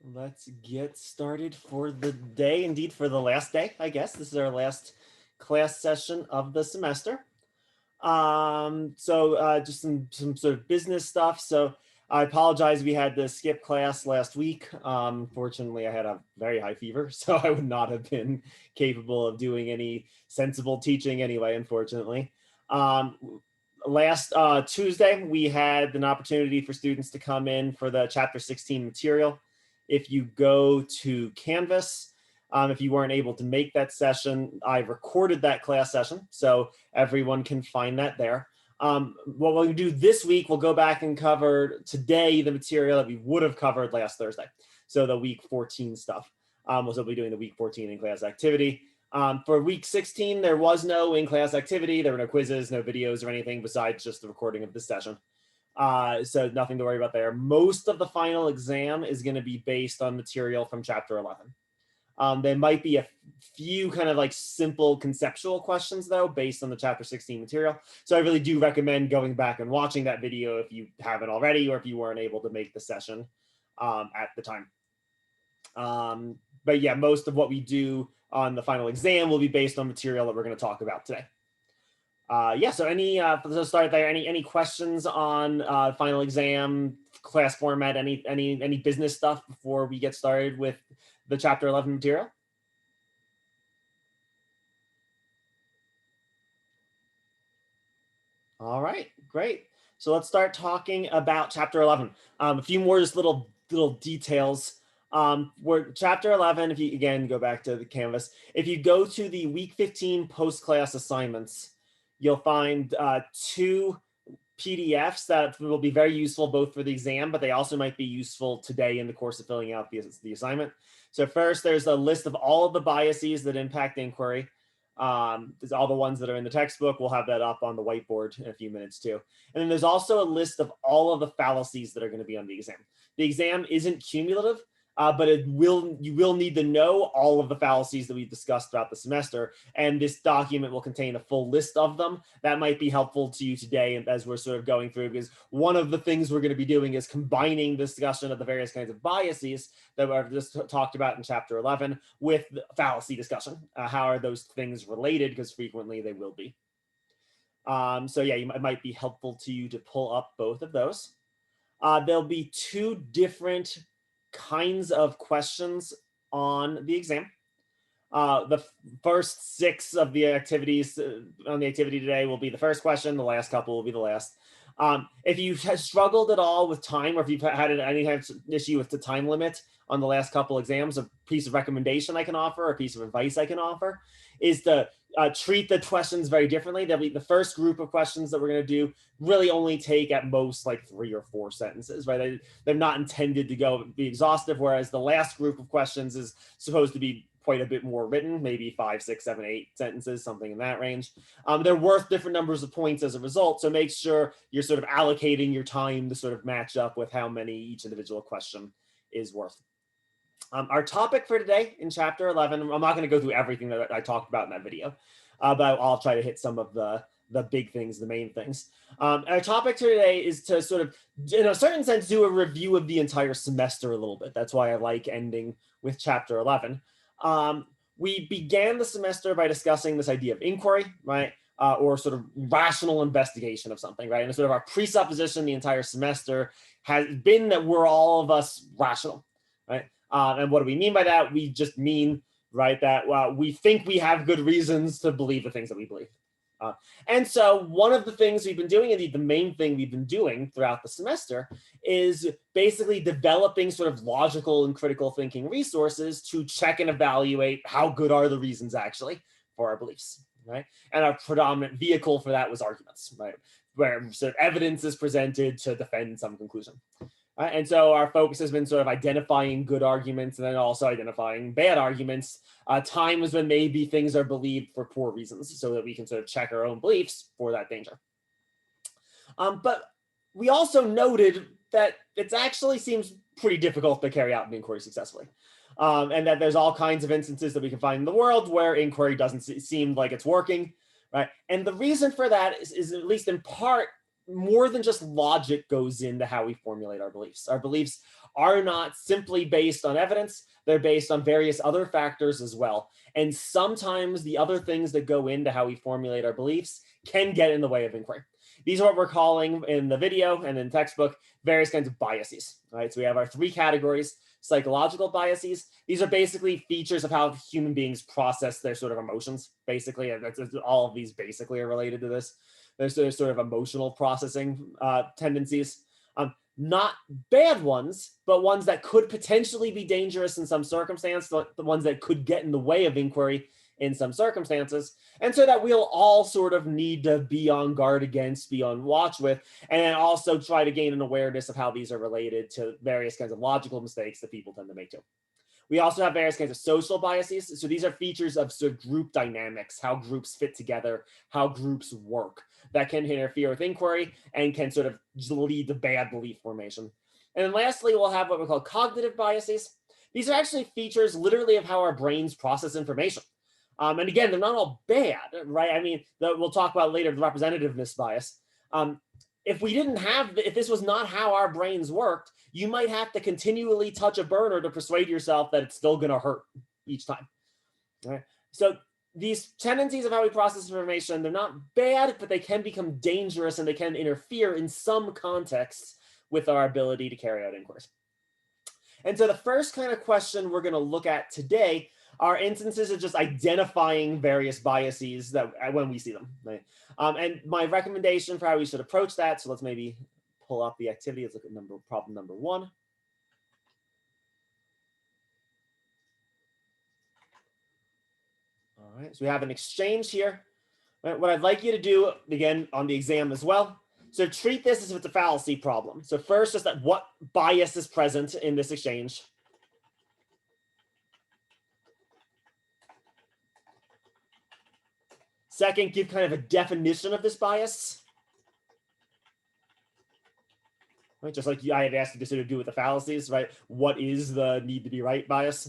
Let's get started for the day, indeed for the last day, I guess. This is our last class session of the semester. Just some sort of business stuff. So I apologize we had to skip class last week. Fortunately, I had a very high fever, so I would not have been capable of doing any sensible teaching anyway, unfortunately. Last Tuesday, we had an opportunity for students to come in for the Chapter 16 material. If you go to Canvas, if you weren't able to make that session, I recorded that class session, so everyone can find that there. What we'll do this week, we'll go back and cover today the material that we would have covered last Thursday. So the week 14 stuff. We'll still be doing the week 14 in-class activity. For week 16, there was no in-class activity. There were no quizzes, no videos or anything besides just the recording of this session. So nothing to worry about there. Most of the final exam is going to be based on material from chapter 11. There might be a few kind of like simple conceptual questions though, based on the chapter 16 material. So I really do recommend going back and watching that video if you haven't already, or if you weren't able to make the session at the time. But yeah, most of what we do on the final exam will be based on material that we're going to talk about today. Yeah, so let's start there. Any questions on final exam, class format, any business stuff before we get started with the chapter 11 material? All right, great. So let's start talking about chapter 11. A few more just little details. Where chapter 11, if you again go back to the Canvas, if you go to the week 15 post-class assignments, you'll find two PDFs that will be very useful both for the exam, but they also might be useful today in the course of filling out the assignment. So first, there's a list of all of the biases that impact inquiry. There's all the ones that are in the textbook. We'll have that up on the whiteboard in a few minutes too. And then there's also a list of all of the fallacies that are going to be on the exam. The exam isn't cumulative, but you will need to know all of the fallacies that we've discussed throughout the semester. And this document will contain a full list of them. That might be helpful to you today as we're sort of going through, because one of the things we're going to be doing is combining the discussion of the various kinds of biases that we've just talked about in chapter 11 with the fallacy discussion. How are those things related? Because frequently they will be. So yeah, it might be helpful to you to pull up both of those. There'll be two different kinds of questions on the exam. The first 6 of the activities on the activity today will be the first question. The last couple will be the last. If you have struggled at all with time, or if you've had any kind of issue with the time limit on the last couple exams, a piece of recommendation I can offer, a piece of advice I can offer, is to treat the questions very differently. There'll be the first group of questions that we're going to do really only take at most like 3 or 4 sentences, right? They're not intended to be exhaustive, whereas the last group of questions is supposed to be quite a bit more written, maybe 5, 6, 7, 8 sentences, something in that range. They're worth different numbers of points as a result, so make sure you're sort of allocating your time to sort of match up with how many each individual question is worth. Our topic for today in chapter 11, I'm not going to go through everything that I talked about in that video, but I'll try to hit some of the big things, the main things. Our topic today is to sort of, in a certain sense, do a review of the entire semester a little bit. That's why I like ending with chapter 11. We began the semester by discussing this idea of inquiry, right? Or sort of rational investigation of something, right? And sort of our presupposition the entire semester has been that we're all of us rational, right? And what do we mean by that? We just mean, right, that we think we have good reasons to believe the things that we believe. And so one of the things we've been doing, indeed the main thing we've been doing throughout the semester, is basically developing sort of logical and critical thinking resources to check and evaluate how good are the reasons actually for our beliefs, right? And our predominant vehicle for that was arguments, right? Where sort of evidence is presented to defend some conclusion. And so our focus has been sort of identifying good arguments and then also identifying bad arguments. Times when maybe things are believed for poor reasons, so that we can sort of check our own beliefs for that danger. But we also noted that it actually seems pretty difficult to carry out an inquiry successfully. And that there's all kinds of instances that we can find in the world where inquiry doesn't seem like it's working, right? And the reason for that is at least in part more than just logic goes into how we formulate our beliefs. Our beliefs are not simply based on evidence, they're based on various other factors as well. And sometimes the other things that go into how we formulate our beliefs can get in the way of inquiry. These are what we're calling in the video and in textbook various kinds of biases. Right? So we have our three categories: psychological biases. These are basically features of how human beings process their sort of emotions, basically. And all of these basically are related to this. There's sort of emotional processing tendencies. Not bad ones, but ones that could potentially be dangerous in some circumstance, the ones that could get in the way of inquiry in some circumstances. And so that we'll all sort of need to be on guard against, be on watch with, and then also try to gain an awareness of how these are related to various kinds of logical mistakes that people tend to make too. We also have various kinds of social biases. So these are features of sort of group dynamics, how groups fit together, how groups work, that can interfere with inquiry and can sort of lead to bad belief formation. And then lastly, we'll have what we call cognitive biases. These are actually features literally of how our brains process information. And again, they're not all bad, right? I mean, we'll talk about later the representativeness bias. If we didn't have, if this was not how our brains worked, you might have to continually touch a burner to persuade yourself that it's still going to hurt each time. Right? So these tendencies of how we process information, they're not bad, but they can become dangerous and they can interfere in some contexts with our ability to carry out inquiries. And so the first kind of question we're going to look at today are instances of just identifying various biases that when we see them. Right? And my recommendation for how we should approach that, so let's maybe pull up the activity. Let's look at problem number 1. All right, so we have an exchange here. What I'd like you to do, again, on the exam as well, so treat this as if it's a fallacy problem. So first, just that what bias is present in this exchange. Second, give kind of a definition of this bias. Right? Just like I had asked you to sort of do with the fallacies, right? What is the need to be right bias?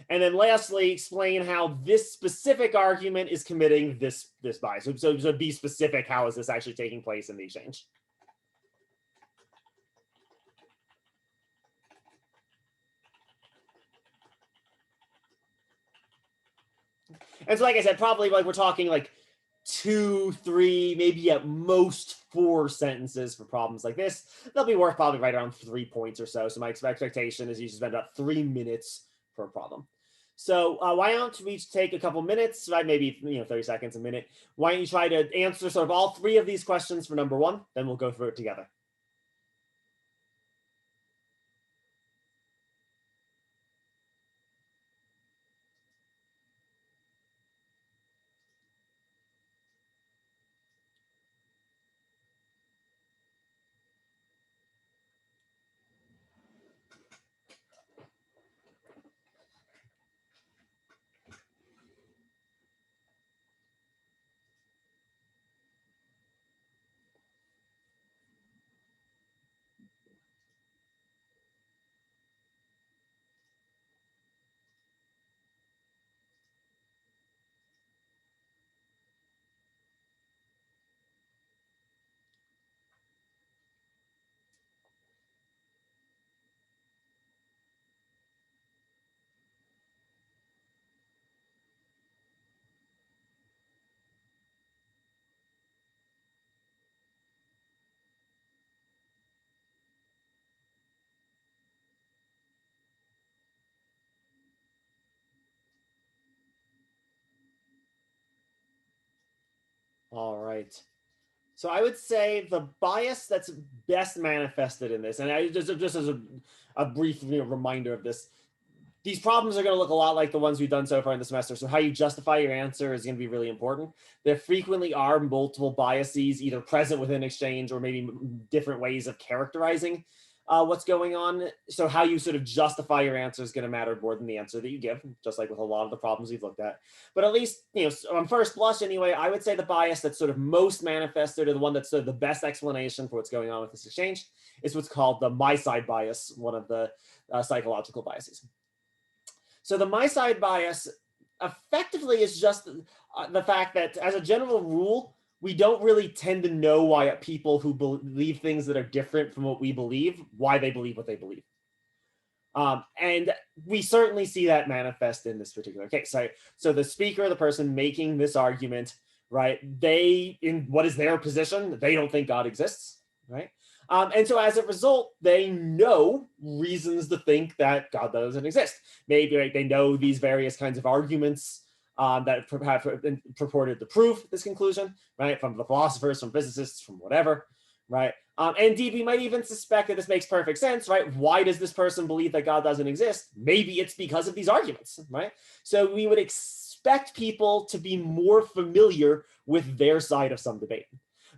And then lastly, explain how this specific argument is committing this bias. So be specific, how is this actually taking place in the exchange? And so like I said, probably like we're talking like 2, 3, maybe at most 4 sentences for problems like this. They'll be worth probably right around 3 points or so. So my expectation is you should spend about 3 minutes per problem. So why don't we each take a couple minutes, right? Maybe 30 seconds, a minute. Why don't you try to answer sort of all 3 of these questions for number 1? Then we'll go through it together. All right. So I would say the bias that's best manifested in this, and just as a brief reminder of this, these problems are going to look a lot like the ones we've done so far in the semester. So how you justify your answer is going to be really important. There frequently are multiple biases either present within exchange or maybe different ways of characterizing what's going on. So how you sort of justify your answer is going to matter more than the answer that you give, just like with a lot of the problems we've looked at. But at least, on first blush anyway, I would say the bias that's sort of most manifested, or the one that's sort of the best explanation for what's going on with this exchange, is what's called the my side bias, one of the psychological biases. So the my side bias effectively is just the fact that, as a general rule, we don't really tend to know why people who believe things that are different from what we believe, why they believe what they believe. And we certainly see that manifest in this particular case. Right? So the speaker, the person making this argument, right? They, in what is their position, they don't think God exists, right? And so as a result, they know reasons to think that God doesn't exist. Maybe right, they know these various kinds of arguments that have purported to prove this conclusion, right? From the philosophers, from physicists, from whatever, right? Indeed, we might even suspect that this makes perfect sense, right? Why does this person believe that God doesn't exist? Maybe it's because of these arguments, right? So we would expect people to be more familiar with their side of some debate.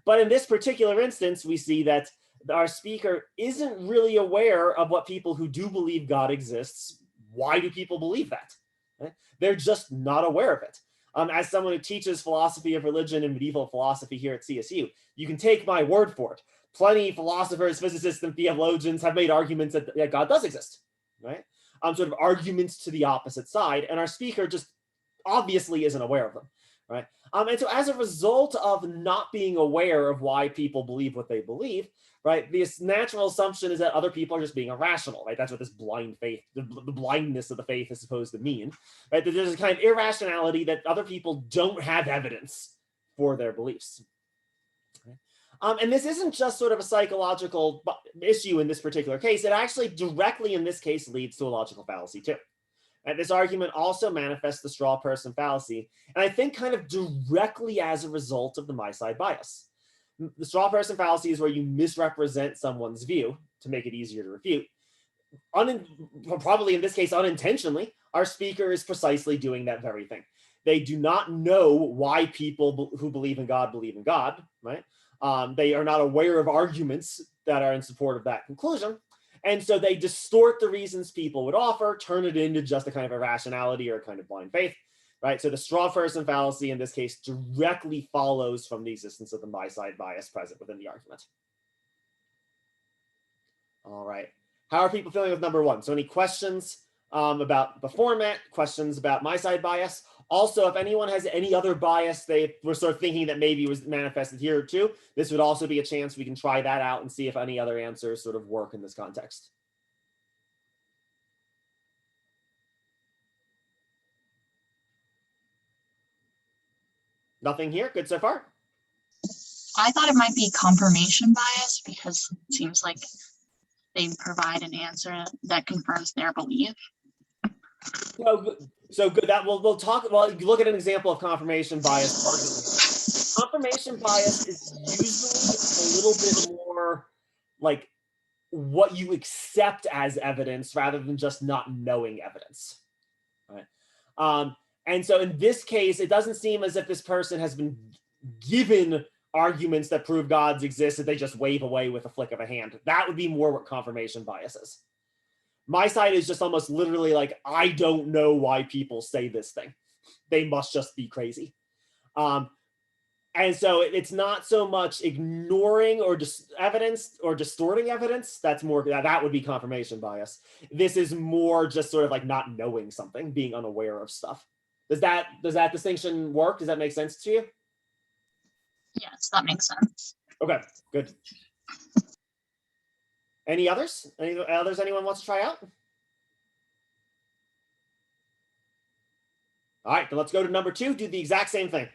But in this particular instance, we see that our speaker isn't really aware of what people who do believe God exists, why do people believe that? Right? They're just not aware of it. As someone who teaches philosophy of religion and medieval philosophy here at CSU, you can take my word for it. Plenty of philosophers, physicists, and theologians have made arguments that God does exist, right? Sort of arguments to the opposite side, and our speaker just obviously isn't aware of them, right? And so as a result of not being aware of why people believe what they believe, right, this natural assumption is that other people are just being irrational, right? That's what this blind faith, the blindness of the faith is supposed to mean, right? That there's a kind of irrationality that other people don't have evidence for their beliefs. And this isn't just sort of a psychological issue in this particular case. It actually directly in this case leads to a logical fallacy too. And this argument also manifests the straw person fallacy, and I think kind of directly as a result of the my side bias. The straw person fallacy is where you misrepresent someone's view to make it easier to refute. Probably in this case unintentionally, our speaker is precisely doing that very thing. They do not know why people who believe in God, right? They are not aware of arguments that are in support of that conclusion. And so they distort the reasons people would offer, turn it into just a kind of irrationality or a kind of blind faith, right? So the straw person fallacy in this case directly follows from the existence of the my side bias present within the argument. All right. How are people feeling with number one? So any questions about the format, questions about my side bias? Also, if anyone has any other bias they were sort of thinking that maybe was manifested here too, this would also be a chance we can try that out and see if any other answers sort of work in this context. Nothing here? Good so far? I thought it might be confirmation bias because it seems like they provide an answer that confirms their belief. So good. That we'll talk. Well, you look at an example of confirmation bias. Confirmation bias is usually a little bit more like what you accept as evidence rather than just not knowing evidence, right? And so in this case, it doesn't seem as if this person has been given arguments that prove God's exist that they just wave away with a flick of a hand. That would be more what confirmation bias is. My side is just almost literally like, I don't know why people say this thing. They must just be crazy. And so it's not so much ignoring or evidence or distorting evidence. That's more, that would be confirmation bias. This is more just sort of like not knowing something, being unaware of stuff. Does that distinction work? Does that make sense to you? Yes, that makes sense. Okay, good. Any others? Any others anyone wants to try out? All right, then let's go to number two. Do the exact same thing.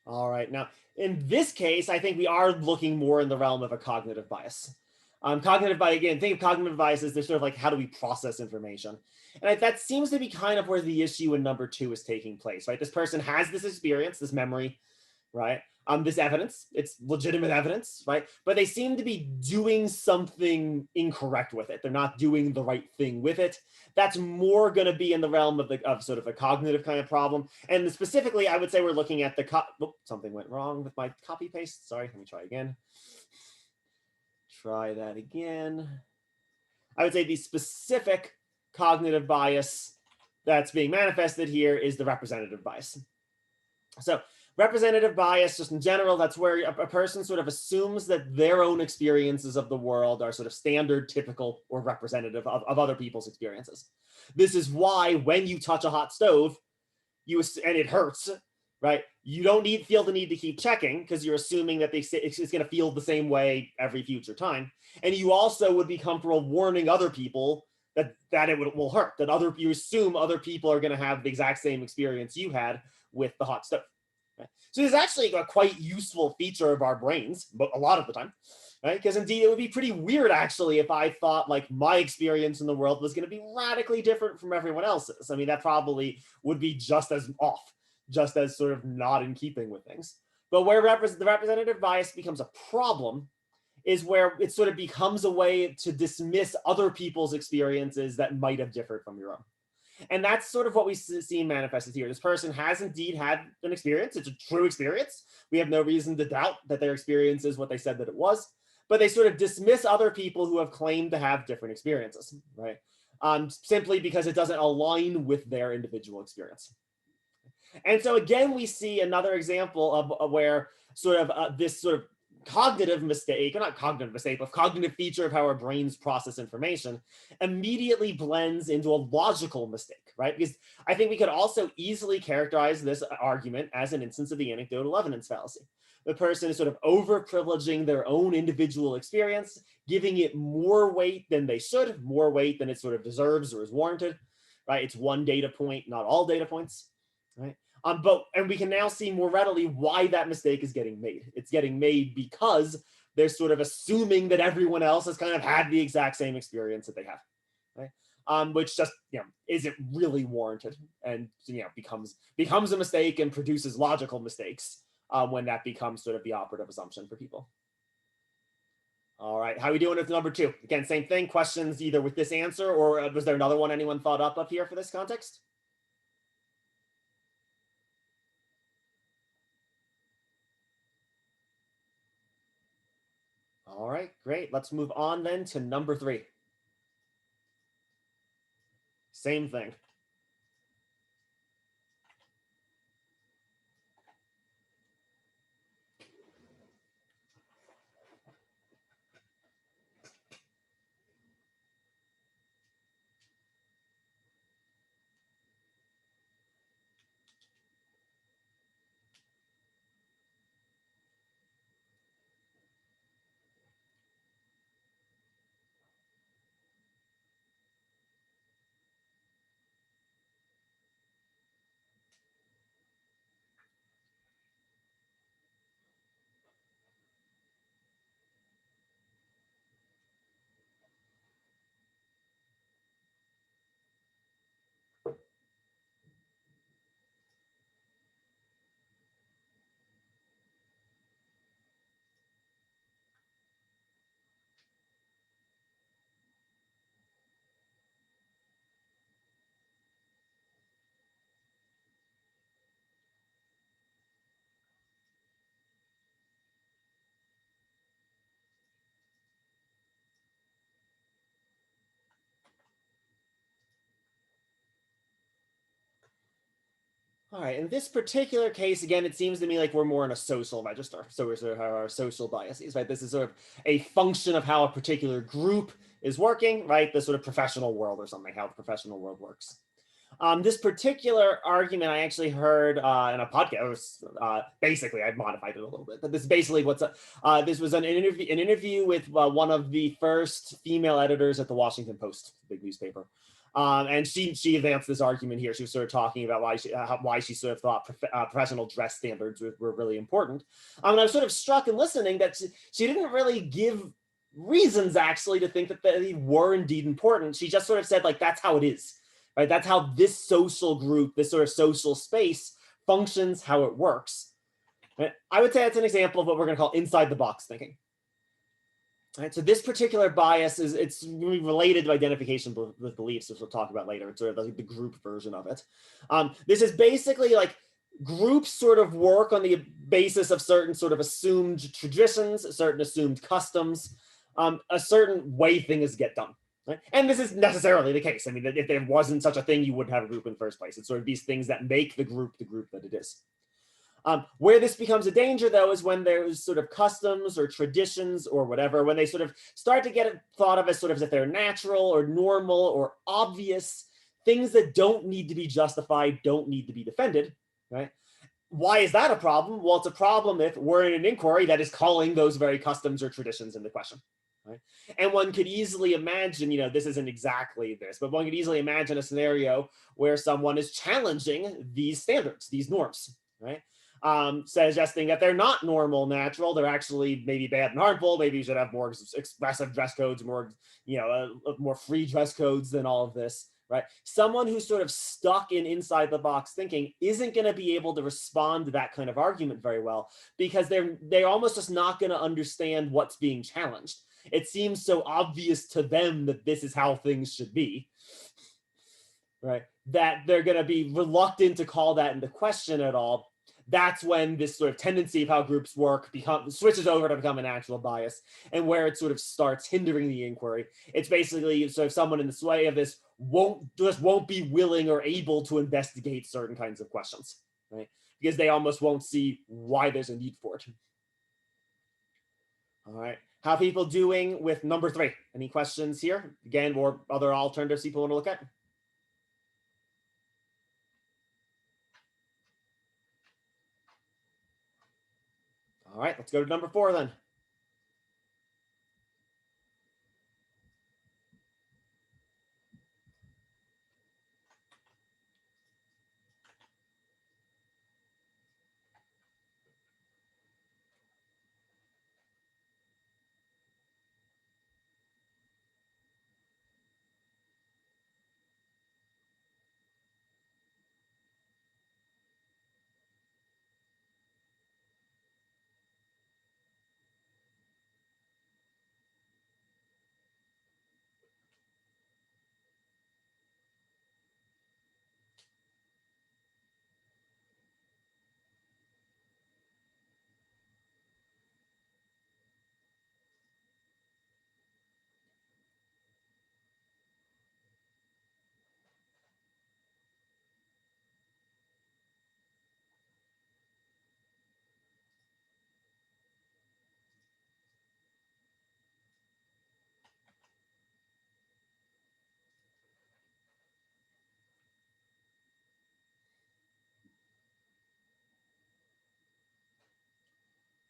All right. Now, in this case, I think we are looking more in the realm of a cognitive bias. Cognitive bias, again, think of cognitive bias as they're sort of like, how do we process information? And that seems to be kind of where the issue in number 2 is taking place, right? This person has this experience, this memory, right? This evidence, it's legitimate evidence, right? But they seem to be doing something incorrect with it. They're not doing the right thing with it. That's more going to be in the realm of sort of a cognitive kind of problem. And specifically, I would say we're looking at something went wrong with my copy paste. Sorry, let me try again. Try that again. I would say the specific cognitive bias that's being manifested here is the representative bias. So representative bias, just in general, that's where a person sort of assumes that their own experiences of the world are sort of standard, typical, or representative of other people's experiences. This is why when you touch a hot stove, and it hurts, right? You don't feel the need to keep checking because you're assuming that it's going to feel the same way every future time. And you also would be comfortable warning other people that it will hurt, that you assume other people are going to have the exact same experience you had with the hot stove. Right? So it's actually a quite useful feature of our brains, but a lot of the time, right? Because indeed, it would be pretty weird actually if I thought like my experience in the world was going to be radically different from everyone else's. I mean, that probably would be just as off, just as sort of not in keeping with things. But where the representative bias becomes a problem is where it sort of becomes a way to dismiss other people's experiences that might have differed from your own. And that's sort of what we see manifested here. This person has indeed had an experience. It's a true experience. We have no reason to doubt that their experience is what they said that it was, but they sort of dismiss other people who have claimed to have different experiences, right? Simply because it doesn't align with their individual experience. And so again, we see another example of where sort of this sort of cognitive mistake, or not cognitive mistake, but cognitive feature of how our brains process information immediately blends into a logical mistake, right? Because I think we could also easily characterize this argument as an instance of the anecdotal evidence fallacy. The person is sort of over-privileging their own individual experience, giving it more weight than they should, more weight than it sort of deserves or is warranted, right? It's one data point, not all data points, right? And we can now see more readily why that mistake is getting made. It's getting made because they're sort of assuming that everyone else has kind of had the exact same experience that they have, right? Which just isn't really warranted, and becomes a mistake and produces logical mistakes when that becomes sort of the operative assumption for people. All right, how are we doing with number 2? Again, same thing. Questions either with this answer or was there another one anyone thought up here for this context? All right, great. Let's move on then to number 3. Same thing. All right, in this particular case, again, it seems to me like we're more in a social register. So we're sort of our social biases, right? This is sort of a function of how a particular group is working, right? The sort of professional world or something, how the professional world works. This particular argument I actually heard in a podcast. Basically, I modified it a little bit, but this is basically this was an interview with one of the first female editors at the Washington Post, big newspaper. And she advanced this argument here. She was sort of talking about why she sort of thought professional dress standards were really important. And I was sort of struck in listening that she didn't really give reasons actually to think that they were indeed important. She just sort of said, like, that's how it is, right? That's how this social group, this sort of social space functions, how it works. Right? I would say that's an example of what we're going to call inside the box thinking. Right, so this particular bias it's related to identification with beliefs, which we'll talk about later. It's sort of like the group version of it. This is basically like groups sort of work on the basis of certain sort of assumed traditions, certain assumed customs, a certain way things get done. Right? And this is necessarily the case. I mean, if there wasn't such a thing, you wouldn't have a group in the first place. It's sort of these things that make the group that it is. Where this becomes a danger, though, is when there's sort of customs or traditions or whatever, when they sort of start to get thought of as sort of as if they're natural or normal or obvious, things that don't need to be justified, don't need to be defended, right? Why is that a problem? Well, it's a problem if we're in an inquiry that is calling those very customs or traditions into question. Right? And one could easily imagine, this isn't exactly this, but one could easily imagine a scenario where someone is challenging these standards, these norms, right? Suggesting that they're not normal, natural, they're actually maybe bad and harmful. Maybe you should have more expressive dress codes, more, more free dress codes than all of this, right? Someone who's sort of stuck in inside the box thinking isn't going to be able to respond to that kind of argument very well, because they're almost just not going to understand what's being challenged. It seems so obvious to them that this is how things should be, right? That they're going to be reluctant to call that into question at all. That's when this sort of tendency of how groups work switches over to become an actual bias, and where it sort of starts hindering the inquiry. It's basically sort of someone in the sway of this won't be willing or able to investigate certain kinds of questions, right? Because they almost won't see why there's a need for it. All right. How are people doing with number 3? Any questions here? Again, or other alternatives people want to look at? All right, let's go to number 4 then.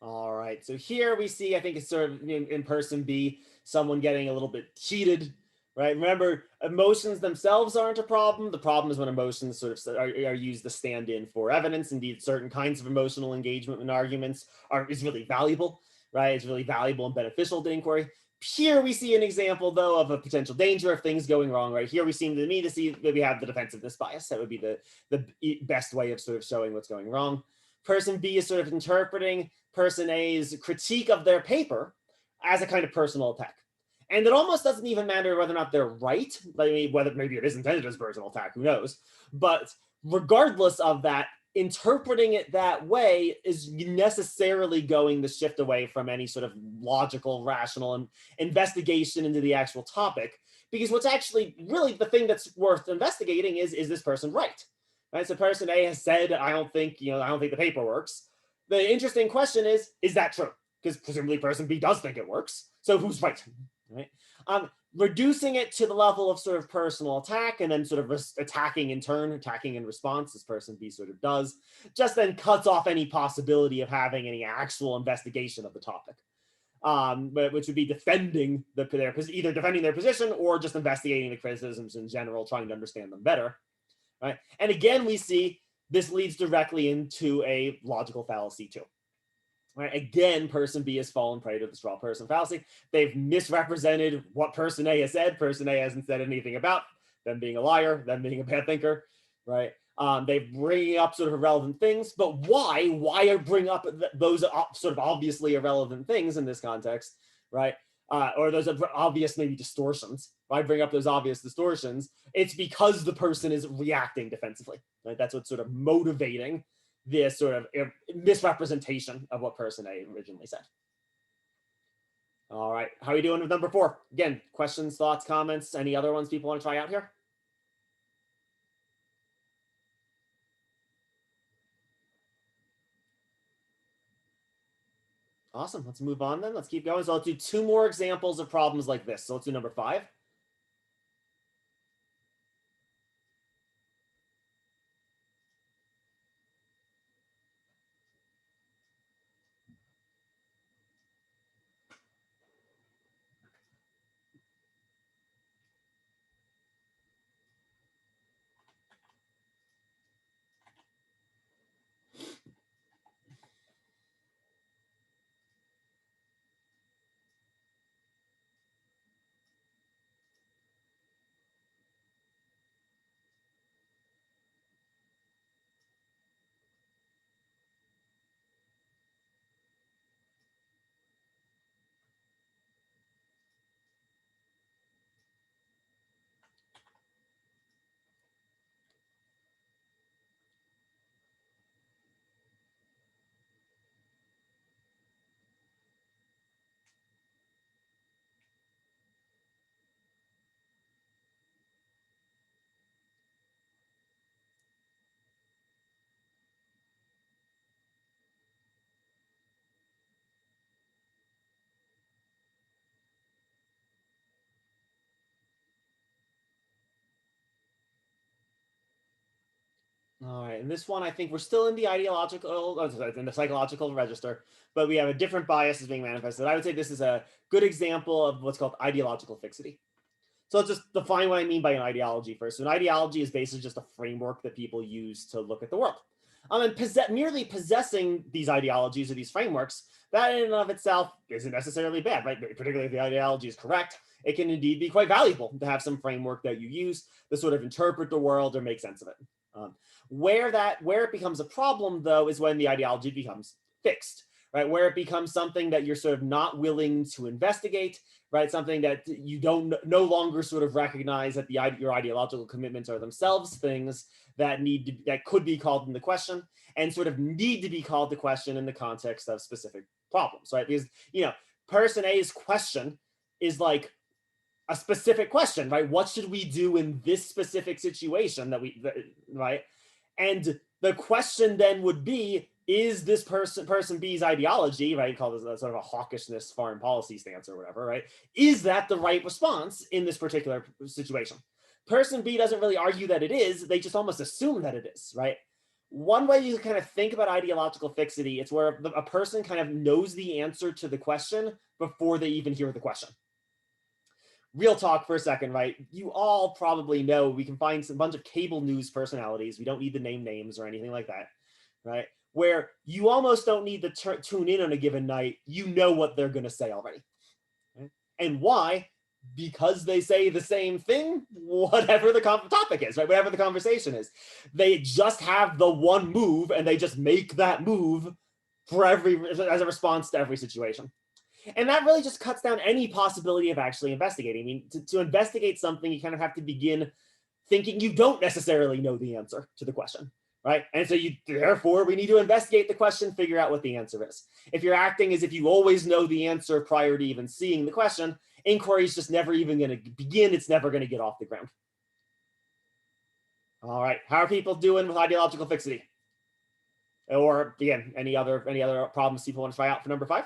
All right, so here we see, I think it's sort of in person B, someone getting a little bit heated, right? Remember, emotions themselves aren't a problem. The problem is when emotions sort of are used to stand in for evidence. Indeed, certain kinds of emotional engagement in arguments is really valuable, right? It's really valuable and beneficial to inquiry. Here we see an example, though, of a potential danger of things going wrong, right? Here we seem to me to see that we have the defensiveness bias. That would be the best way of sort of showing what's going wrong. Person B is sort of interpreting person A's critique of their paper as a kind of personal attack. And it almost doesn't even matter whether or not they're right. I mean, whether maybe it is intended as personal attack, who knows? But regardless of that, interpreting it that way is necessarily going to shift away from any sort of logical, rational investigation into the actual topic. Because what's actually really the thing that's worth investigating is this person right? Right. So person A has said, I don't think the paper works. The interesting question is that true? Because presumably person B does think it works. So who's right? Right. Reducing it to the level of sort of personal attack and then sort of attacking in turn, attacking in response, as person B sort of does, just then cuts off any possibility of having any actual investigation of the topic. which would be defending either defending their position or just investigating the criticisms in general, trying to understand them better. Right? And again, we see this leads directly into a logical fallacy too. Right? Again, person B has fallen prey to the straw person fallacy. They've misrepresented what person A has said. Person A hasn't said anything about them being a liar, them being a bad thinker, right? They're bringing up sort of irrelevant things, but why? Why bring up those sort of obviously irrelevant things in this context, right? Or those obvious maybe distortions. Why bring up those obvious distortions? It's because the person is reacting defensively, right? That's what's sort of motivating this sort of misrepresentation of what person A originally said. All right, how are you doing with number 4? Again, questions, thoughts, comments, any other ones people want to try out here? Awesome, let's move on then. Let's keep going. So let's do 2 more examples of problems like this. So let's do number 5. All right, and this one, I think we're still in the in the psychological register, but we have a different bias is being manifested. I would say this is a good example of what's called ideological fixity. So let's just define what I mean by an ideology first. So an ideology is basically just a framework that people use to look at the world. And merely possessing these ideologies or these frameworks, that in and of itself isn't necessarily bad, right? Particularly if the ideology is correct, it can indeed be quite valuable to have some framework that you use to sort of interpret the world or make sense of it. Where it becomes a problem, though, is when the ideology becomes fixed, right? Where it becomes something that you're sort of not willing to investigate, right? Something that you don't no longer sort of recognize that your ideological commitments are themselves things that could be called into question and sort of need to be called to question in the context of specific problems, right? Because person A's question is like a specific question, right? What should we do in this specific situation right? And the question then would be, is this person B's ideology, right? Called as sort of a hawkishness foreign policy stance or whatever, right? Is that the right response in this particular situation? Person B doesn't really argue that it is. They just almost assume that it is, right? One way you kind of think about ideological fixity, it's where a person kind of knows the answer to the question before they even hear the question. Real talk for a second, right? You all probably know we can find a bunch of cable news personalities. We don't need to name names or anything like that, right? Where you almost don't need to tune in on a given night. You know what they're going to say already. Right? And why? Because they say the same thing, whatever the topic is, right? Whatever the conversation is. They just have the one move and they just make that move as a response to every situation. And that really just cuts down any possibility of actually investigating. I mean, to investigate something, you kind of have to begin thinking you don't necessarily know the answer to the question, right? And so therefore, we need to investigate the question, figure out what the answer is. If you're acting as if you always know the answer prior to even seeing the question, inquiry is just never even going to begin. It's never going to get off the ground. All right, how are people doing with ideological fixity? Or again, any other problems people want to try out for number 5?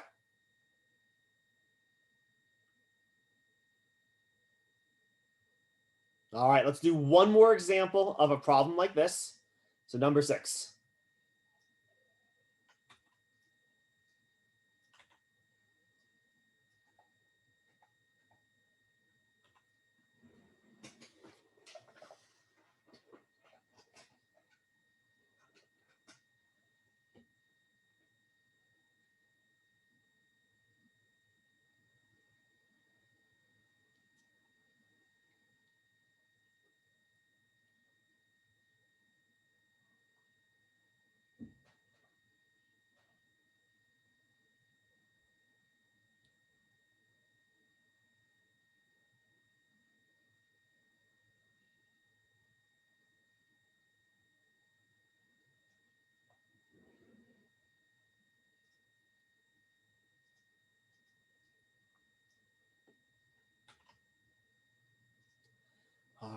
All right, let's do one more example of a problem like this. So number 6.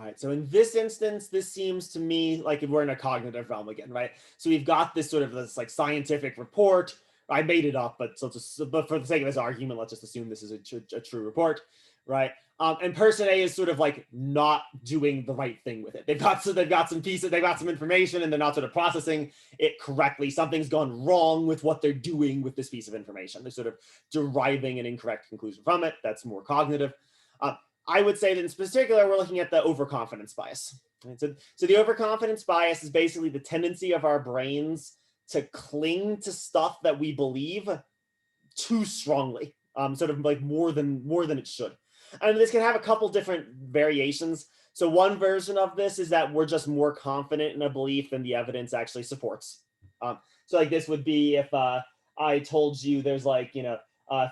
right? So in this instance, this seems to me like we're in a cognitive realm again, right? So we've got this sort of this like scientific report. I made it up, but but for the sake of this argument, let's just assume this is a true report, right? And person A is sort of like not doing the right thing with it. They've got some pieces, they've got some information, and they're not sort of processing it correctly. Something's gone wrong with what they're doing with this piece of information. They're sort of deriving an incorrect conclusion from it. That's more cognitive. I would say that in particular, we're looking at the overconfidence bias. Right? So the overconfidence bias is basically the tendency of our brains to cling to stuff that we believe too strongly, sort of like more than it should. And this can have a couple different variations. So one version of this is that we're just more confident in a belief than the evidence actually supports. So like this would be if I told you there's like,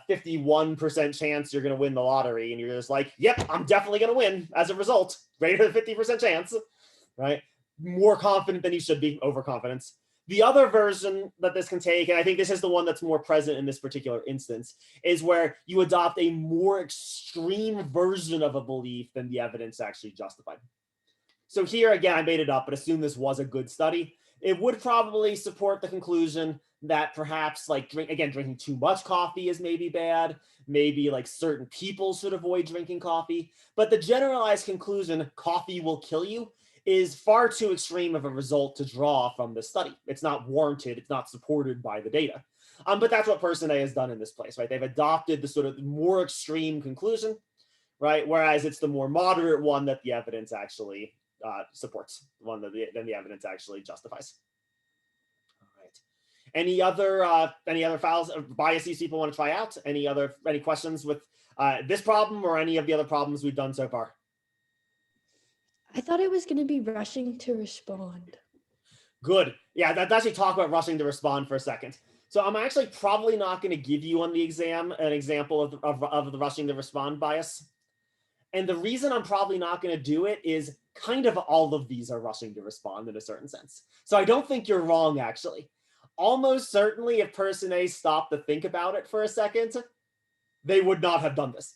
51% chance you're going to win the lottery, and you're just like, yep, I'm definitely going to win as a result, greater than 50% chance, right? More confident than you should be, overconfidence. The other version that this can take, and I think this is the one that's more present in this particular instance, is where you adopt a more extreme version of a belief than the evidence actually justified. So here, again, I made it up, but assume this was a good study. It would probably support the conclusion that perhaps like drinking too much coffee is maybe bad. Maybe like certain people should avoid drinking coffee. But the generalized conclusion, coffee will kill you, is far too extreme of a result to draw from the study. It's not warranted. It's not supported by the data. But that's what person A has done in this place, right? They've adopted the sort of more extreme conclusion, right? Whereas it's the more moderate one that the evidence actually supports, one that the evidence actually justifies. All right. Any other files or biases people want to try out? Any questions with this problem or any of the other problems we've done so far? I thought it was going to be rushing to respond. Good. Yeah, let's actually talk about rushing to respond for a second. So I'm actually probably not going to give you on the exam an example of the rushing to respond bias. And the reason I'm probably not going to do it is kind of all of these are rushing to respond in a certain sense. So I don't think you're wrong, actually. Almost certainly, if person A stopped to think about it for a second, they would not have done this.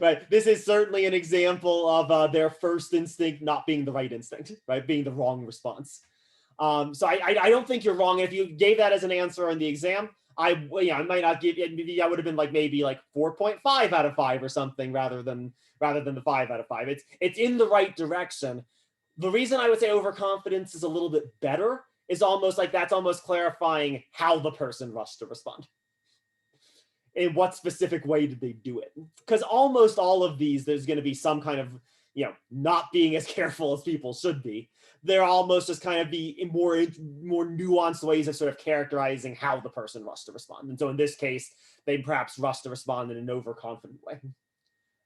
Right? This is certainly an example of their first instinct not being the right instinct, right? Being the wrong response. So I don't think you're wrong. If you gave that as an answer in the exam, I might not give it. Maybe I would have been like maybe like 4.5 out of 5 or something rather than the 5 out of 5. It's in the right direction. The reason I would say overconfidence is a little bit better is almost like that's almost clarifying how the person rushed to respond. In what specific way did they do it? Because almost all of these, there's going to be some kind of, not being as careful as people should be. They're almost just kind of be more nuanced ways of sort of characterizing how the person rushed to respond. And so in this case, they perhaps rushed to respond in an overconfident way.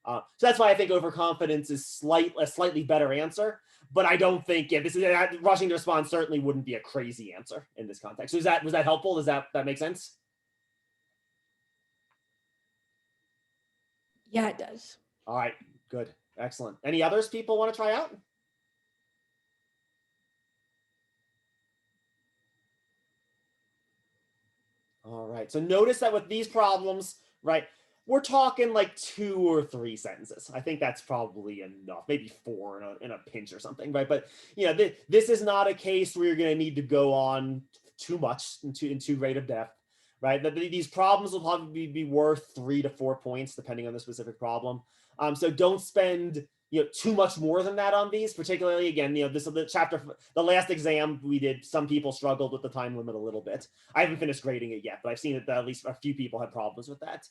So that's why I think overconfidence is a slightly better answer. But I don't think rushing to respond certainly wouldn't be a crazy answer in this context. So was that helpful? Does that make sense? Yeah, it does. All right, good, excellent. Any others people want to try out? All right, so notice that with these problems, right, we're talking like 2 or 3 sentences. I think that's probably enough, maybe 4 in a pinch or something, right? But this is not a case where you're going to need to go on too much in too great of depth, right? These problems will probably be worth 3 to 4 points depending on the specific problem. So don't spend too much more than that on these, particularly again, the chapter, the last exam we did, some people struggled with the time limit a little bit. I haven't finished grading it yet, but I've seen that at least a few people had problems with that.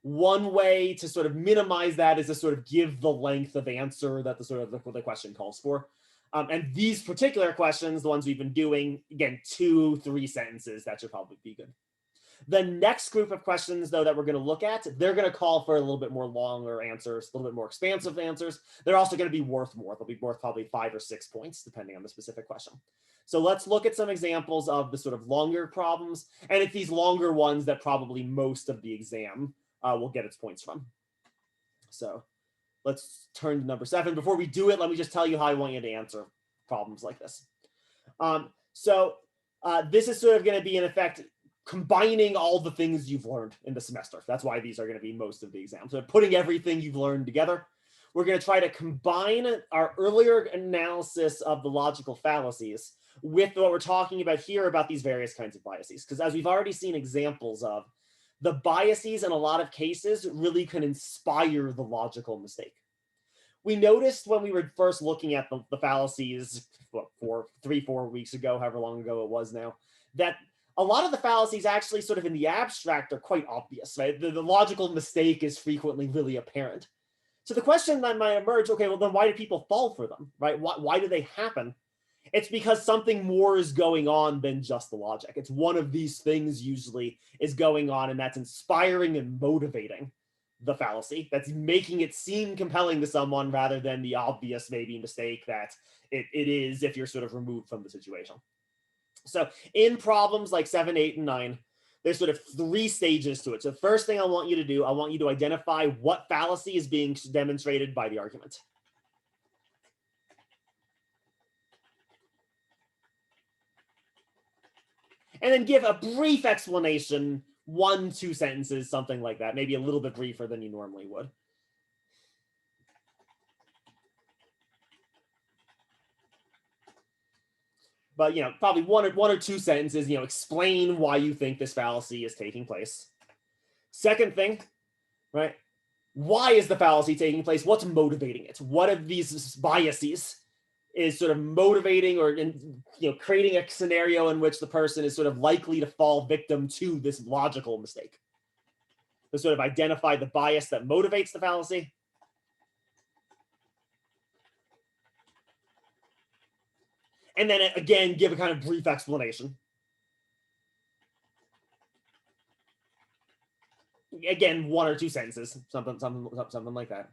One way to sort of minimize that is to sort of give the length of answer that the question calls for. And these particular questions, the ones we've been doing, again, 2-3 sentences, that should probably be good. The next group of questions, though, that we're going to look at, they're going to call for a little bit more longer answers, a little bit more expansive answers. They're also going to be worth more. They'll be worth probably 5 or 6 points, depending on the specific question. So let's look at some examples of the sort of longer problems. And it's these longer ones that probably most of the exam will get its points from. So let's turn to number 7. Before we do it, let me just tell you how I want you to answer problems like this. This is sort of going to be, in effect, combining all the things you've learned in the semester. That's why these are going to be most of the exams. So putting everything you've learned together. we're going to try to combine our earlier analysis of the logical fallacies with what we're talking about here about these various kinds of biases. Because as we've already seen examples of, the biases in a lot of cases really can inspire the logical mistake. We noticed when we were first looking at the fallacies, what, 4 weeks ago, however long ago it was now, that a lot of the fallacies actually sort of in the abstract are quite obvious, right? The logical mistake is frequently really apparent. So the question that might emerge, okay, well then why do people fall for them, right? Why do they happen? It's because something more is going on than just the logic. It's one of these things usually is going on, and that's inspiring and motivating the fallacy. That's making it seem compelling to someone rather than the obvious maybe mistake that it is if you're sort of removed from the situation. So in problems like 7, 8, and 9, there's sort of 3 stages to it. So the first thing I want you to do, I want you to identify what fallacy is being demonstrated by the argument. And then give a brief explanation, 1-2 sentences, something like that, maybe a little bit briefer than you normally would. But, probably one or 2 sentences, explain why you think this fallacy is taking place. Second thing, right? Why is the fallacy taking place? What's motivating it? What of these biases is sort of motivating or creating a scenario in which the person is sort of likely to fall victim to this logical mistake? To sort of identify the bias that motivates the fallacy. And then again, give a kind of brief explanation. Again, 1 or 2 sentences, something like that.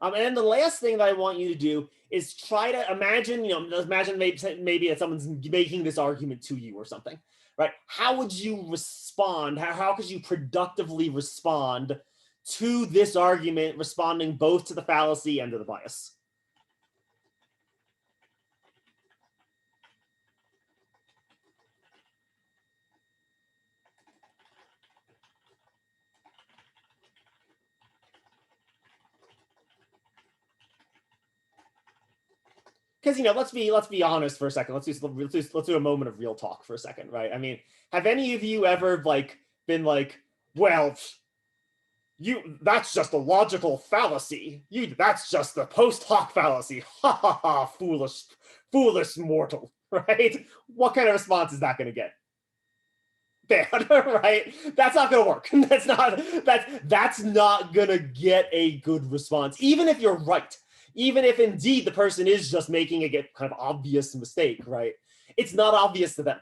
And then the last thing that I want you to do is try to imagine, imagine maybe that someone's making this argument to you or something, right? How would you respond? How could you productively respond to this argument, responding both to the fallacy and to the bias? Because let's be honest for a second. Let's do a moment of real talk for a second, right? I mean, have any of you ever been like, well, that's just a logical fallacy. That's just the post hoc fallacy. Ha ha ha! Foolish mortal, right? What kind of response is that going to get? Bad, right? That's not going to work. That's not going to get a good response, even if you're right. Even if indeed the person is just making a kind of obvious mistake, right? It's not obvious to them.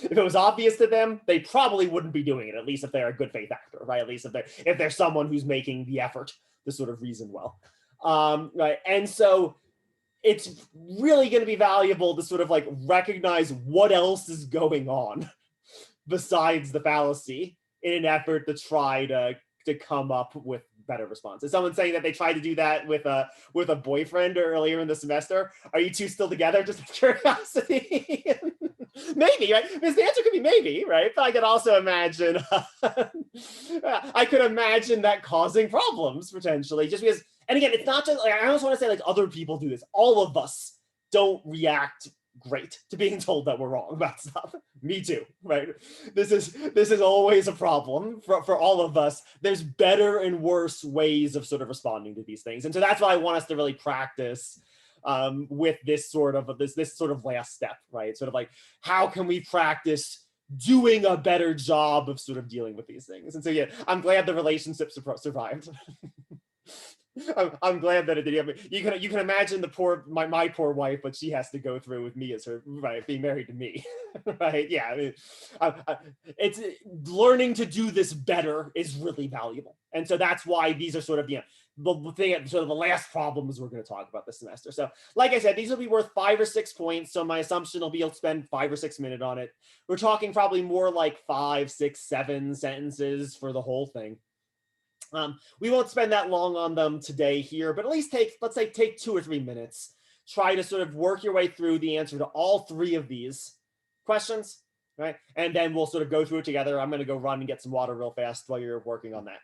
If it was obvious to them, they probably wouldn't be doing it, at least if they're a good faith actor, right? At least if they're someone who's making the effort to sort of reason well. Right. And so it's really going to be valuable to sort of recognize what else is going on besides the fallacy in an effort to try to come up with better responses. Someone saying that they tried to do that with a boyfriend earlier in the semester. Are you two still together? Just curiosity. Maybe, right? Because the answer could be maybe, right? But I could also imagine, that causing problems potentially, just because. And again, it's not just I almost want to say other people do this. All of us don't react great to being told that we're wrong about stuff. Me too, right? This is always a problem for all of us. There's better and worse ways of sort of responding to these things, and so that's what I want us to really practice with this sort of last step, right? Sort of how can we practice doing a better job of sort of dealing with these things? And so yeah, I'm glad the relationship survived. I'm glad that it did. You can imagine my poor wife, what she has to go through with me as her, right, being married to me, right? Yeah, I mean, it's learning to do this better is really valuable, and so that's why these are sort of the thing, sort of the last problems we're going to talk about this semester. So, like I said, these will be worth 5 or 6 points. So my assumption will be you'll spend 5 or 6 minutes on it. We're talking probably more like 5, 6, 7 sentences for the whole thing. We won't spend that long on them today here, but at least let's take 2 or 3 minutes. Try to sort of work your way through the answer to all 3 of these questions, right? And then we'll sort of go through it together. I'm going to go run and get some water real fast while you're working on that.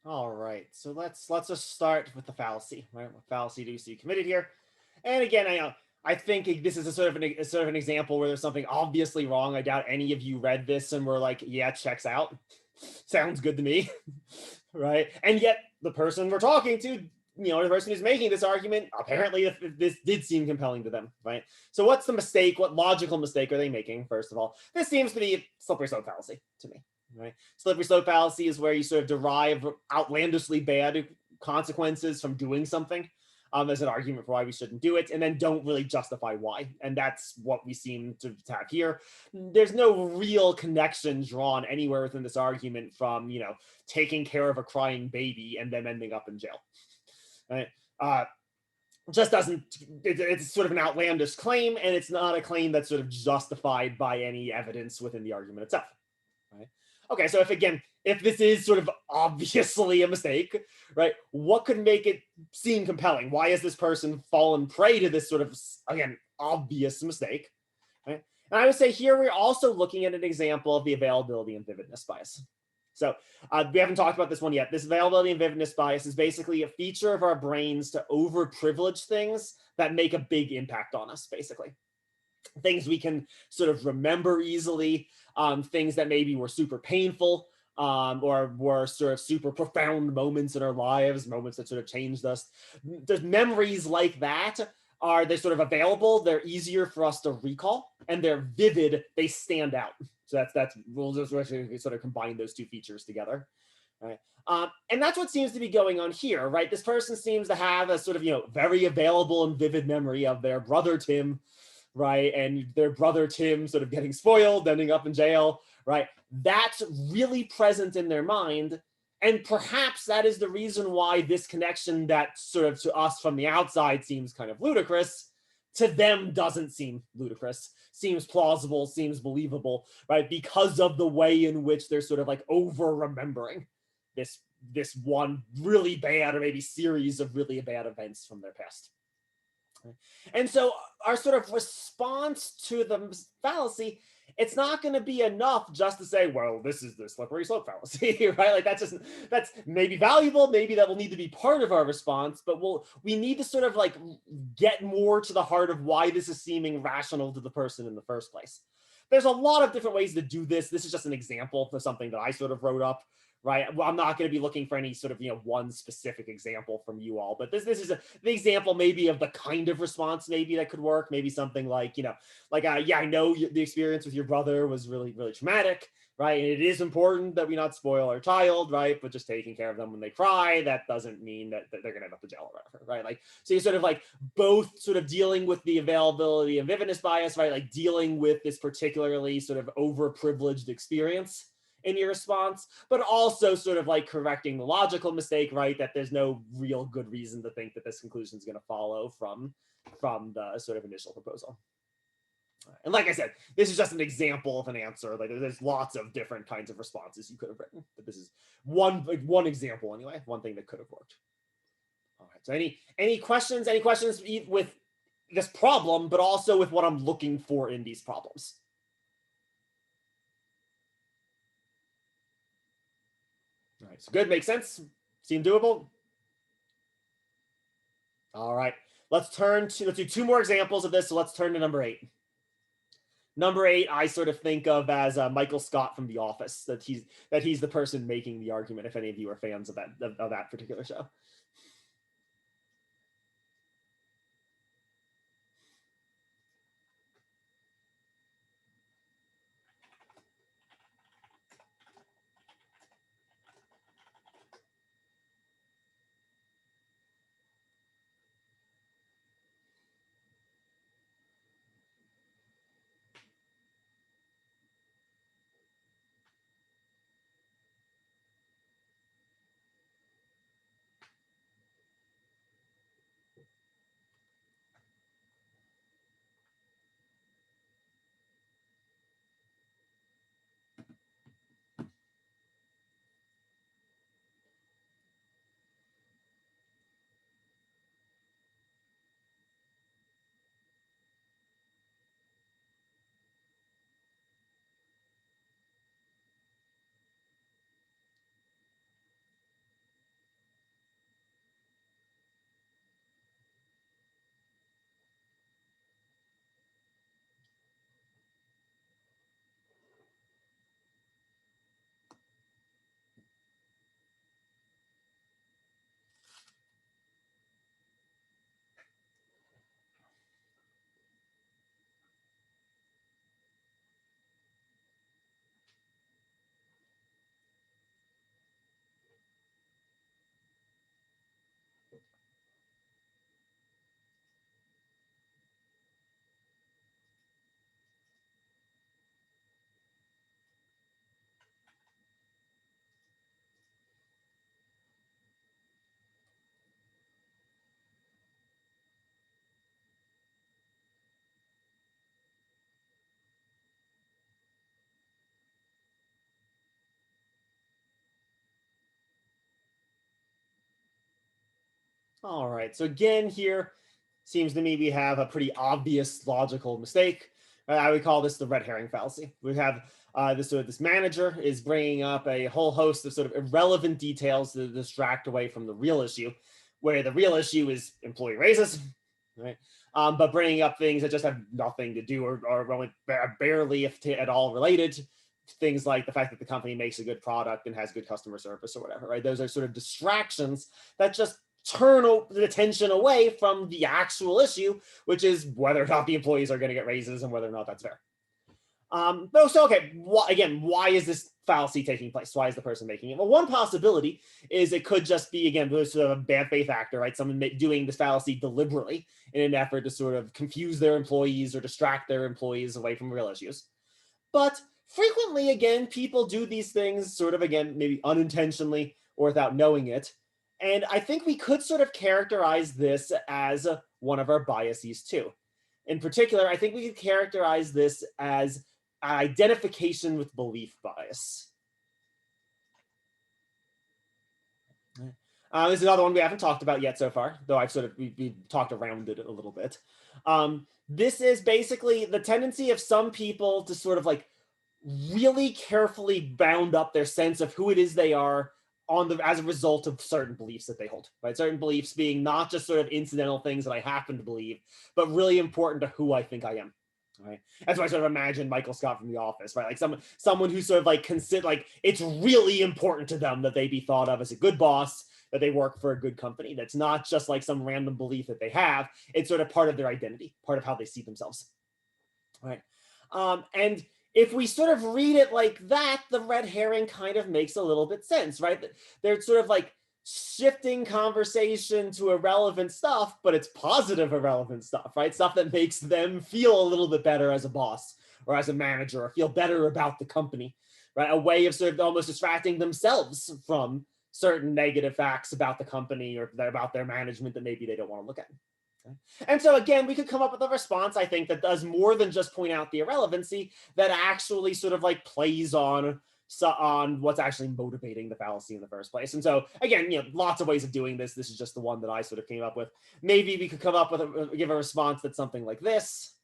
All right, so let's just start with the fallacy. Right, what fallacy do you see committed here? And again, I think this is a sort of an example where there's something obviously wrong. I doubt any of you read this and were like, "Yeah, checks out, sounds good to me," right? And yet the person we're talking to, the person who's making this argument, apparently this did seem compelling to them, right? So what's the mistake? What logical mistake are they making? First of all, this seems to be a slippery slope fallacy to me. Right? Slippery slope fallacy is where you sort of derive outlandishly bad consequences from doing something as an argument for why we shouldn't do it, and then don't really justify why. And that's what we seem to have here. There's no real connection drawn anywhere within this argument from, taking care of a crying baby and then ending up in jail. Right? Just doesn't, it's sort of an outlandish claim, and it's not a claim that's sort of justified by any evidence within the argument itself. Right? Okay, so if this is sort of obviously a mistake, right, what could make it seem compelling? Why has this person fallen prey to this sort of, again, obvious mistake? Right? And I would say here we're also looking at an example of the availability and vividness bias. So we haven't talked about this one yet. This availability and vividness bias is basically a feature of our brains to overprivilege things that make a big impact on us, basically. Things we can sort of remember easily, things that maybe were super painful, or were sort of super profound moments in our lives, moments that sort of changed us. There's memories like that. They're sort of available, they're easier for us to recall, and they're vivid, they stand out. So we'll just sort of combine those two features together. Right. And that's what seems to be going on here, right? This person seems to have a sort of, very available and vivid memory of their brother Tim, right? And their brother Tim sort of getting spoiled, ending up in jail, right? That's really present in their mind. And perhaps that is the reason why this connection that sort of to us from the outside seems kind of ludicrous, to them doesn't seem ludicrous, seems plausible, seems believable, right? Because of the way in which they're sort of like over remembering this one really bad, or maybe series of really bad events from their past. And so our sort of response to the fallacy, it's not going to be enough just to say, well, this is the slippery slope fallacy, right? Like that's maybe valuable, maybe that will need to be part of our response, but we need to sort of like get more to the heart of why this is seeming rational to the person in the first place. There's a lot of different ways to do this. This is just an example of something that I sort of wrote up. Right. Well, I'm not going to be looking for any sort of, one specific example from you all, but this is the example maybe of the kind of response maybe that could work. Maybe something like, yeah, I know the experience with your brother was really, really traumatic. Right. And it is important that we not spoil our child. Right. But just taking care of them when they cry, that doesn't mean that they're going to end up in jail or whatever. Right. Like, so you're sort of like both sort of dealing with the availability and vividness bias, right? Like dealing with this particularly sort of overprivileged experience in your response, but also sort of like correcting the logical mistake, right? That there's no real good reason to think that this conclusion is going to follow from the sort of initial proposal. And like I said, this is just an example of an answer. Like there's lots of different kinds of responses you could have written, but this is one example anyway, one thing that could have worked. All right. So any questions? Any questions with this problem, but also with what I'm looking for in these problems? All right, so good, makes sense. Seem doable. All right, let's do two more examples of this. So let's turn to number 8. Number 8, I sort of think of as Michael Scott from The Office. That he's the person making the argument. If any of you are fans of that particular show. All right, so again here, seems to me we have a pretty obvious logical mistake. I would call this the red herring fallacy. We have this manager is bringing up a whole host of sort of irrelevant details to distract away from the real issue, where the real issue is employee raises, right? But bringing up things that just have nothing to do or only barely, if at all, related. Things like the fact that the company makes a good product and has good customer service or whatever, right? Those are sort of distractions that just turn the attention away from the actual issue, which is whether or not the employees are going to get raises and whether or not that's fair. So okay, why is this fallacy taking place? Why is the person making it? Well, one possibility is it could just be, again, sort of a bad faith actor, right? Someone doing this fallacy deliberately in an effort to sort of confuse their employees or distract their employees away from real issues. But frequently, again, people do these things sort of, again, maybe unintentionally or without knowing it. And I think we could sort of characterize this as one of our biases too. In particular, I think we could characterize this as identification with belief bias. This is another one we haven't talked about yet so far, though I've sort of we talked around it a little bit. This is basically the tendency of some people to sort of like really carefully bound up their sense of who it is they are as a result of certain beliefs that they hold, right? Certain beliefs being not just sort of incidental things that I happen to believe, but really important to who I think I am. Right. That's why I sort of imagine Michael Scott from The Office, right? Like someone who sort of like consider like it's really important to them that they be thought of as a good boss, that they work for a good company. That's not just like some random belief that they have. It's sort of part of their identity, part of how they see themselves. Right. And if we sort of read it like that, the red herring kind of makes a little bit sense, right? They're sort of like shifting conversation to irrelevant stuff, but it's positive irrelevant stuff, right? Stuff that makes them feel a little bit better as a boss or as a manager or feel better about the company, right? A way of sort of almost distracting themselves from certain negative facts about the company or about their management that maybe they don't want to look at. Okay. And so again, we could come up with a response, I think, that does more than just point out the irrelevancy, that actually sort of like plays on what's actually motivating the fallacy in the first place. And so again, lots of ways of doing this. This is just the one that I sort of came up with. Maybe we could come up with give a response that's something like this.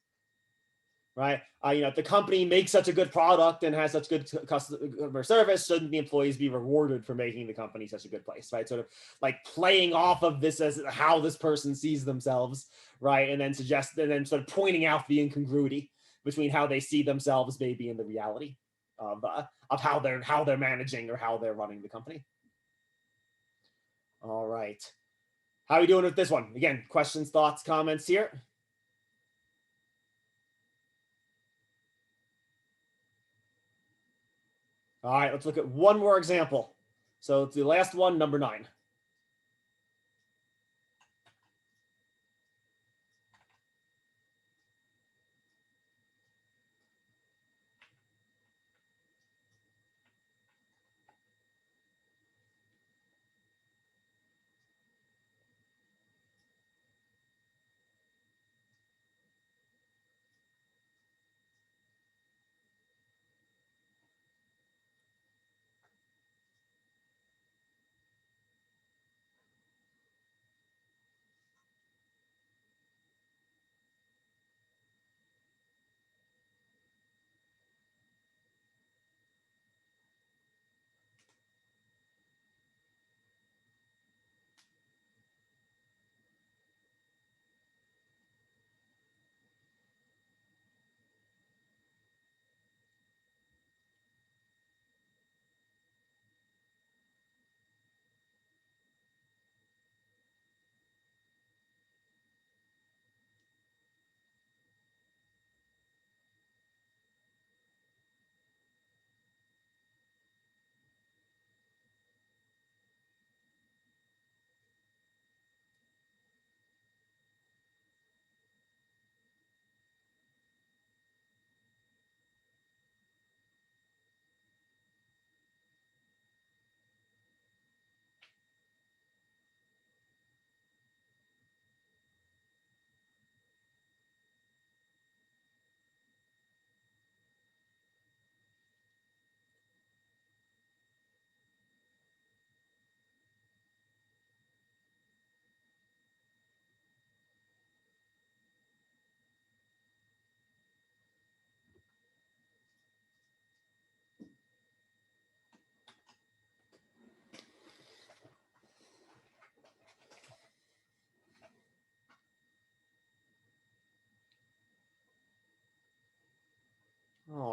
Right? If the company makes such a good product and has such good customer service, shouldn't the employees be rewarded for making the company such a good place? Right? Sort of like playing off of this as how this person sees themselves, right? And then sort of pointing out the incongruity between how they see themselves maybe in the reality of how they're managing or how they're running the company. All right. How are you doing with this one? Again, questions, thoughts, comments here? All right, let's look at one more example. So it's the last one, number 9.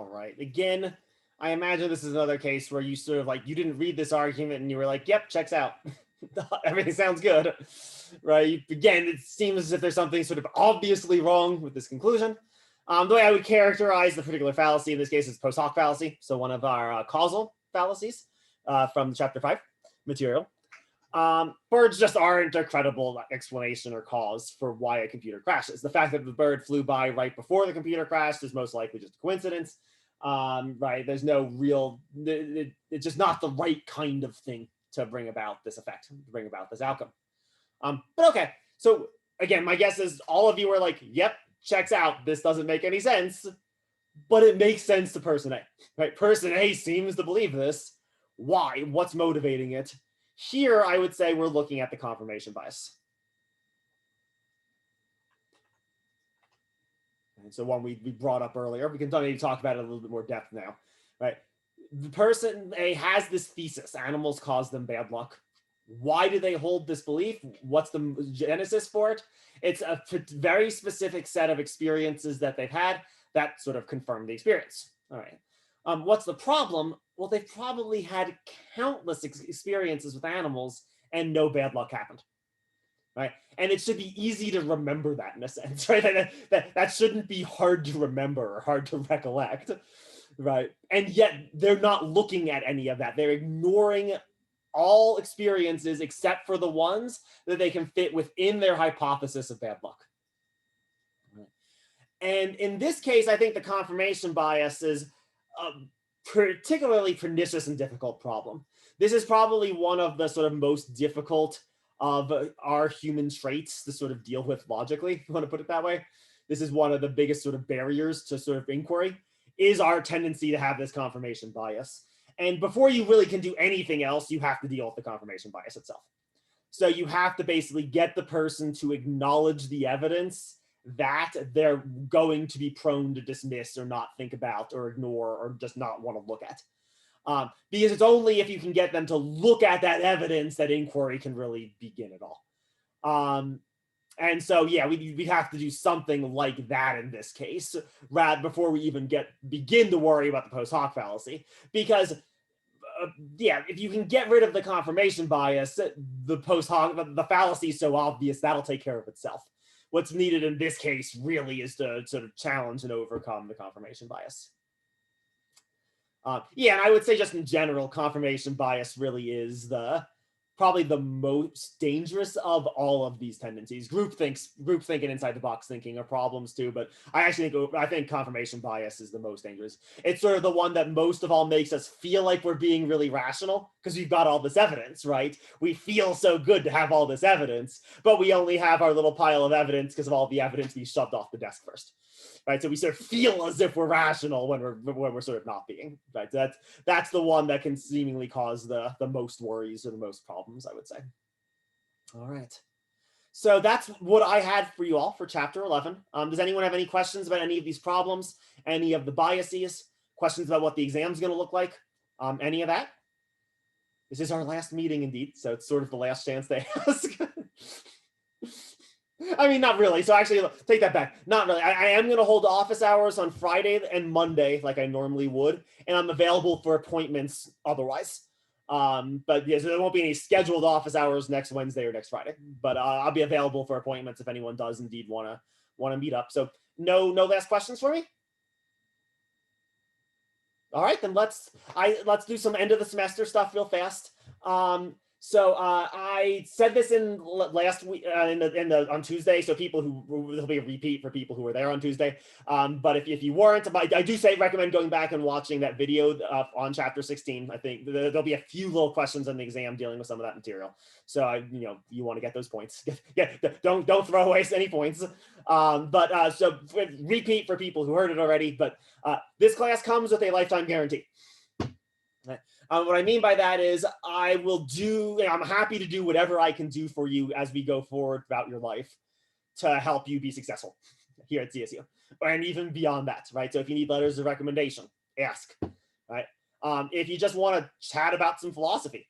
All right. Again, I imagine this is another case where you sort of like, you didn't read this argument and you were like, yep, checks out. Everything sounds good, right? Again, it seems as if there's something sort of obviously wrong with this conclusion. The way I would characterize the particular fallacy in this case is post hoc fallacy. So one of our causal fallacies from chapter 5 material. Birds just aren't a credible explanation or cause for why a computer crashes. The fact that the bird flew by right before the computer crashed is most likely just a coincidence, right? There's no real, it's just not the right kind of thing to bring about this effect, to bring about this outcome. But okay, so again, my guess is all of you are like, yep, checks out. This doesn't make any sense, but it makes sense to person A, right? Person A seems to believe this. Why? What's motivating it? Here, I would say we're looking at the confirmation bias. And so one we brought up earlier, we can maybe talk about it in a little bit more depth now, right? The person A has this thesis, animals cause them bad luck. Why do they hold this belief? What's the genesis for it? It's a very specific set of experiences that they've had that sort of confirm the experience. All right. What's the problem? Well, they've probably had countless experiences with animals and no bad luck happened, right? And it should be easy to remember that in a sense, right? That shouldn't be hard to remember or hard to recollect, right? And yet they're not looking at any of that. They're ignoring all experiences except for the ones that they can fit within their hypothesis of bad luck. And in this case, I think the confirmation bias is a particularly pernicious and difficult problem. This is probably one of the sort of most difficult of our human traits to sort of deal with logically, if you want to put it that way. This is one of the biggest sort of barriers to sort of inquiry, is our tendency to have this confirmation bias. And before you really can do anything else, you have to deal with the confirmation bias itself. So you have to basically get the person to acknowledge the evidence that they're going to be prone to dismiss or not think about or ignore or just not want to look at. Because it's only if you can get them to look at that evidence that inquiry can really begin at all. And so, yeah, we have to do something like that in this case, before we even begin to worry about the post hoc fallacy. Because, yeah, if you can get rid of the confirmation bias, the post hoc, the fallacy is so obvious, that'll take care of itself. What's needed in this case really is to sort of challenge and overcome the confirmation bias. Yeah, and I would say just in general, confirmation bias really is probably the most dangerous of all of these tendencies. Groupthink and inside the box thinking are problems too, but I think confirmation bias is the most dangerous. It's sort of the one that most of all makes us feel like we're being really rational because we've got all this evidence, right? We feel so good to have all this evidence, but we only have our little pile of evidence because of all the evidence we shoved off the desk first. Right, so we sort of feel as if we're rational when we're sort of not being. Right, that's the one that can seemingly cause the most worries or the most problems, I would say. All right, so that's what I had for you all for chapter 11. Does anyone have any questions about any of these problems, any of the biases, questions about what the exam's going to look like, any of that? This is our last meeting, indeed, so it's sort of the last chance they ask. I mean, not really. So actually, take that back. Not really. I am going to hold office hours on Friday and Monday like I normally would, and I'm available for appointments otherwise. But yeah, so there won't be any scheduled office hours next Wednesday or next Friday. But I'll be available for appointments if anyone does indeed want to meet up. So no last questions for me. All right, then let's do some end of the semester stuff real fast. So I said this in last week on Tuesday. So people there'll be a repeat for people who were there on Tuesday. But if you weren't, I do recommend going back and watching that video on chapter 16. I think there'll be a few little questions on the exam dealing with some of that material. So you want to get those points. Yeah, don't throw away any points. So repeat for people who heard it already. But this class comes with a lifetime guarantee. What I mean by that is I'm happy to do whatever I can do for you as we go forward throughout your life to help you be successful here at CSU, and even beyond that, right? So if you need letters of recommendation, ask, right? If you just want to chat about some philosophy,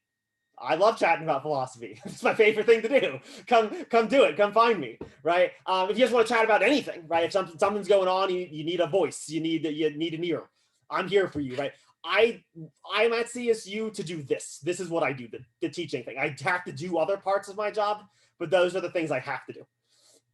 I love chatting about philosophy. It's my favorite thing to do. Come do it. Come find me, right? If you just want to chat about anything, right? If something's going on, you need a voice, you need an ear. I'm here for you, right? I'm at CSU to do this. This is what I do, the teaching thing. I have to do other parts of my job, but those are the things I have to do.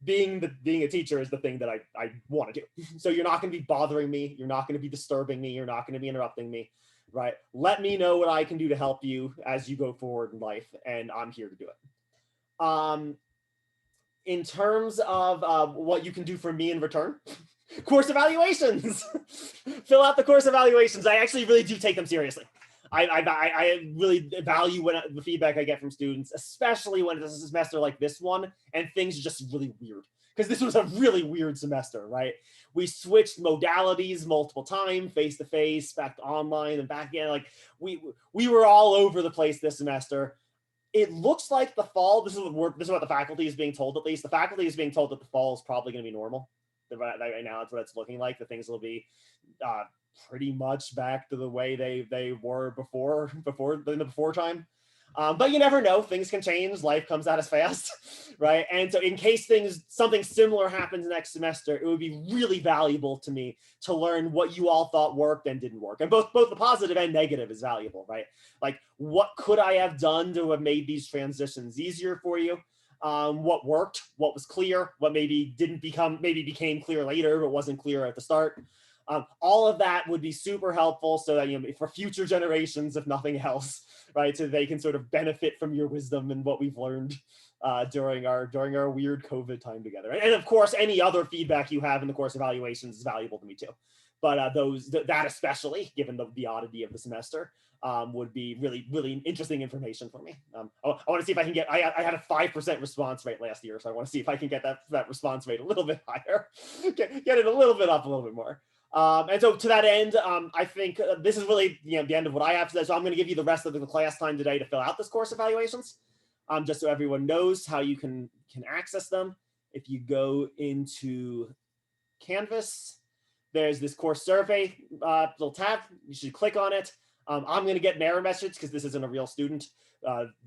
Being a teacher is the thing that I want to do. So you're not going to be bothering me. You're not going to be disturbing me. You're not going to be interrupting me, right? Let me know what I can do to help you as you go forward in life, and I'm here to do it. In terms of what you can do for me in return, course evaluations. Fill out the course evaluations. I actually really do take them seriously. I really value the feedback I get from students, especially when it's a semester like this one and things are just really weird. Because this was a really weird semester, right? We switched modalities multiple times, face-to-face, back to online, and back again. Like we were all over the place this semester. It looks like the fall. This is what the faculty is being told. At least the faculty is being told that the fall is probably going to be normal. Right now, that's what it's looking like. The things will be pretty much back to the way they were before in the before time. But you never know. Things can change. Life comes at us fast, right? And so in case something similar happens next semester, it would be really valuable to me to learn what you all thought worked and didn't work. And both the positive and negative is valuable, right? Like, what could I have done to have made these transitions easier for you? What worked, what was clear, what maybe became clear later, but wasn't clear at the start. All of that would be super helpful so that, for future generations, if nothing else, right? So they can sort of benefit from your wisdom and what we've learned during our weird COVID time together. And of course, any other feedback you have in the course evaluations is valuable to me too. But that especially, given the oddity of the semester, would be really, really interesting information for me. I want to see if I can get, I had a 5% response rate last year, so I want to see if I can get that response rate a little bit higher, get it a little bit up a little bit more. And so to that end, I think this is really the end of what I have to say. So I'm going to give you the rest of the class time today to fill out this course evaluations, just so everyone knows how you can access them. If you go into Canvas, there's this course survey little tab. You should click on it. I'm going to get an error message because this isn't a real student.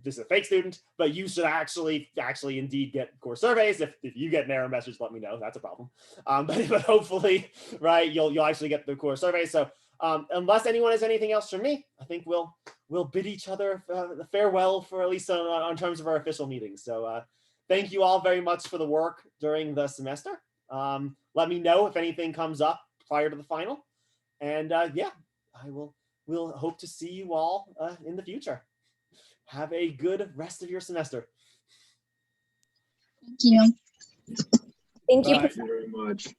This is a fake student, but you should actually indeed get course surveys. If you get an error message, let me know. That's a problem. But hopefully, right, you'll actually get the course survey. So unless anyone has anything else from me, I think we'll bid each other farewell for at least on terms of our official meetings. So thank you all very much for the work during the semester. Let me know if anything comes up prior to the final. And yeah, we'll hope to see you all in the future. Have a good rest of your semester. Thank you. Thank you. Thank you very much.